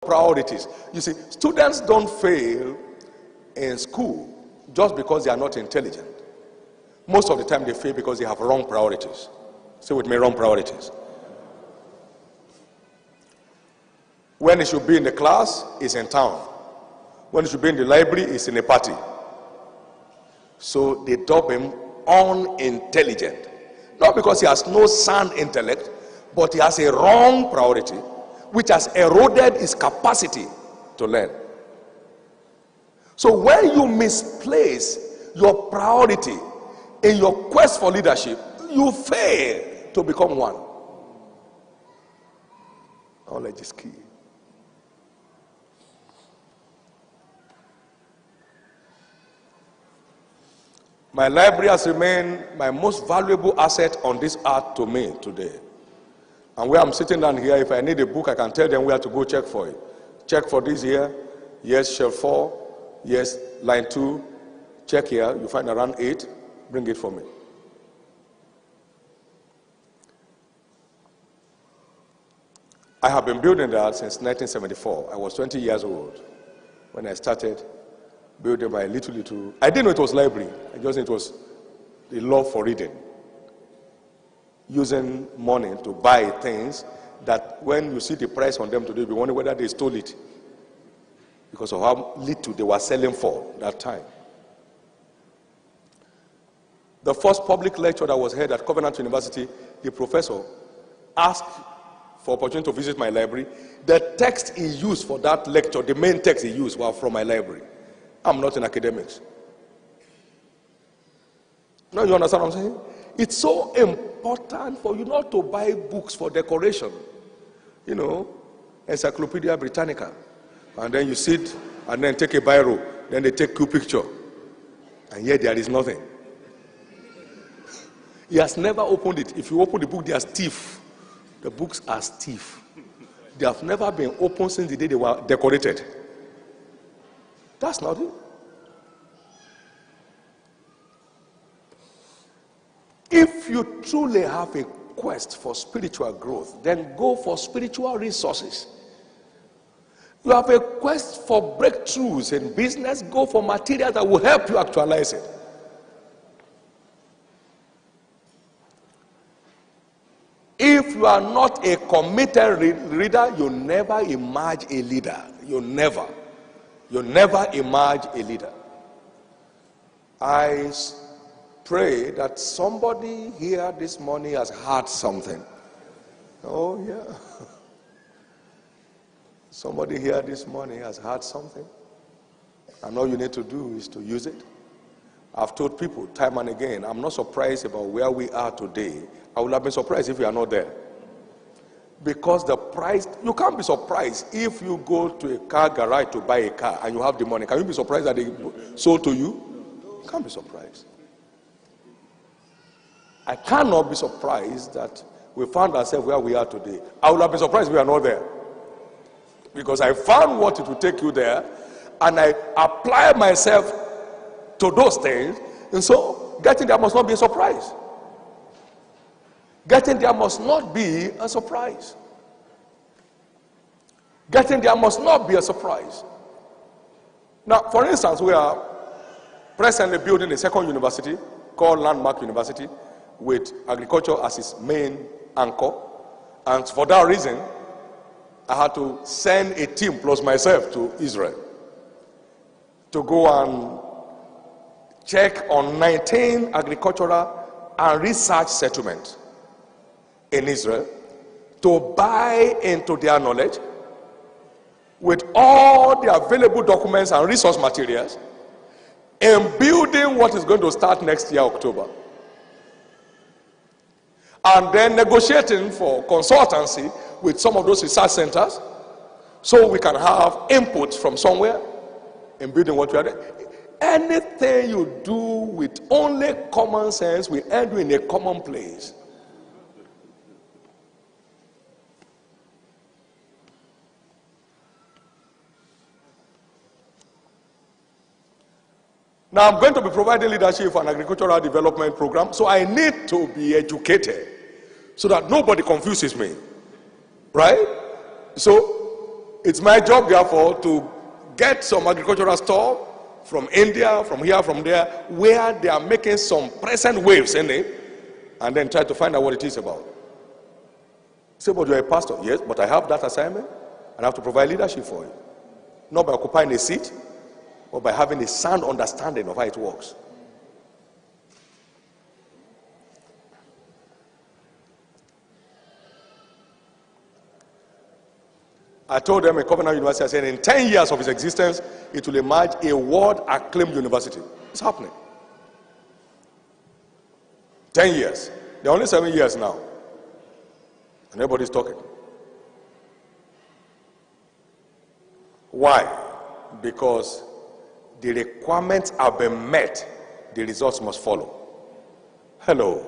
priorities. You see, students don't fail in school just because they are not intelligent. Most of the time they fail because they have wrong priorities. Say with me, wrong priorities. When he should be in the class, he's in town. When he should be in the library, he's in a party. So they dub him unintelligent. Not because he has no sound intellect, but he has a wrong priority, which has eroded his capacity to learn. So when you misplace your priority in your quest for leadership, you fail to become one. Knowledge is key. My library has remained my most valuable asset on this earth to me today. And where I'm sitting down here, if I need a book, I can tell them where to go check for it. Check for this here. Yes, shelf 4. Yes, line 2. Check here. You find around 8. Bring it for me. I have been building that since 1974. I was 20 years old when I started building my little. I didn't know it was library. I just knew it was the love for reading. Using money to buy things that when you see the price on them today, you wonder whether they stole it because of how little they were selling for that time. The first public lecture that was held at Covenant University, the professor asked for opportunity to visit my library. The text he used for that lecture, the main text he used, was from my library. I'm not in academics. Now you understand what I'm saying? It's so important for you not to buy books for decoration. You know, Encyclopedia Britannica. And then you sit and then take a biro. Then they take a picture. And yet there is nothing. He has never opened it. If you open the book, they are stiff. The books are stiff. They have never been opened since the day they were decorated. That's not it. If you truly have a quest for spiritual growth, then go for spiritual resources. You have a quest for breakthroughs in business, go for material that will help you actualize it. If you are not a committed reader, you never emerge a leader. You never emerge a leader. I pray that somebody here this morning has heard something. Oh, yeah. Somebody here this morning has heard something. And all you need to do is to use it. I've told people time and again, I'm not surprised about where we are today. I would have been surprised if we are not there. Because the price, you can't be surprised if you go to a car garage to buy a car and you have the money. Can you be surprised that they sold to you? You can't be surprised. I cannot be surprised that we found ourselves where we are today. I would have been surprised if we are not there. Because I found what it would take you there, and I apply myself to those things, and so getting there must not be a surprise. Getting there must not be a surprise. Getting there must not be a surprise. Now, for instance, we are presently building a second university called Landmark University with agriculture as its main anchor. And for that reason, I had to send a team plus myself to Israel to go and check on 19 agricultural and research settlements in Israel to buy into their knowledge with all the available documents and resource materials in building what is going to start next year, October. And then negotiating for consultancy with some of those research centers so we can have input from somewhere in building what we are doing. Anything you do with only common sense will end you in a common place. Now I'm going to be providing leadership for an agricultural development program, so I need to be educated so that nobody confuses me. Right? So It's my job, therefore, to get some agricultural stuff from India, from here, from there, where they are making some present waves in it, and then try to find out what it is about. Say, but you're a pastor. Yes, but I have that assignment, and I have to provide leadership for it. Not by occupying a seat, but by having a sound understanding of how it works. I told them at Covenant University, I said, in 10 years of its existence, it will emerge a world-acclaimed university. It's happening. 10 years. They're only 7 years now. And everybody's talking. Why? Because the requirements have been met. The results must follow. Hello.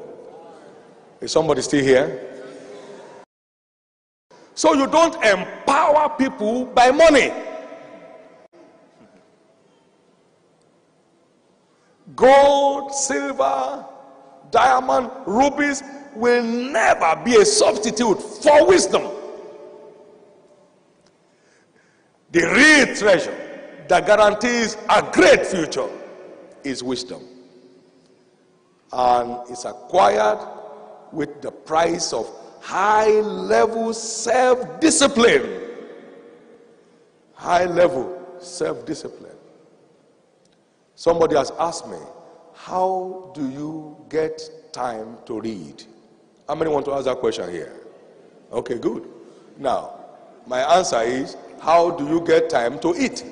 Is somebody still here? So you don't empower people by money. Gold, silver, diamond, rubies will never be a substitute for wisdom. The real treasure that guarantees a great future is wisdom. And it's acquired with the price of high-level self-discipline. High-level self-discipline. Somebody has asked me, how do you get time to read? How many want to ask that question here? Okay, good. Now, my answer is, how do you get time to eat?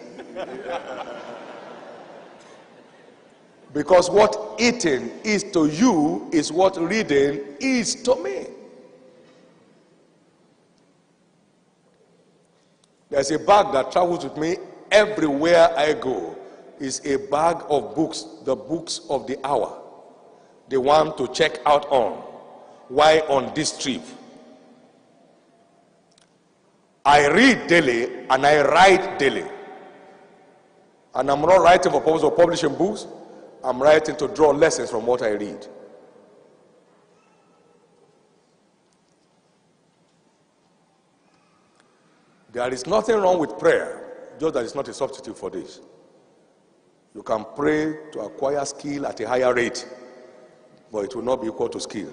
Because what eating is to you is what reading is to me. There's a bag that travels with me everywhere I go. It's a bag of books, the books of the hour. The one to check out on. Why on this trip? I read daily and I write daily. And I'm not writing for purpose of publishing books. I'm writing to draw lessons from what I read. There is nothing wrong with prayer, just that it's not a substitute for this. You can pray to acquire skill at a higher rate, but it will not be equal to skill.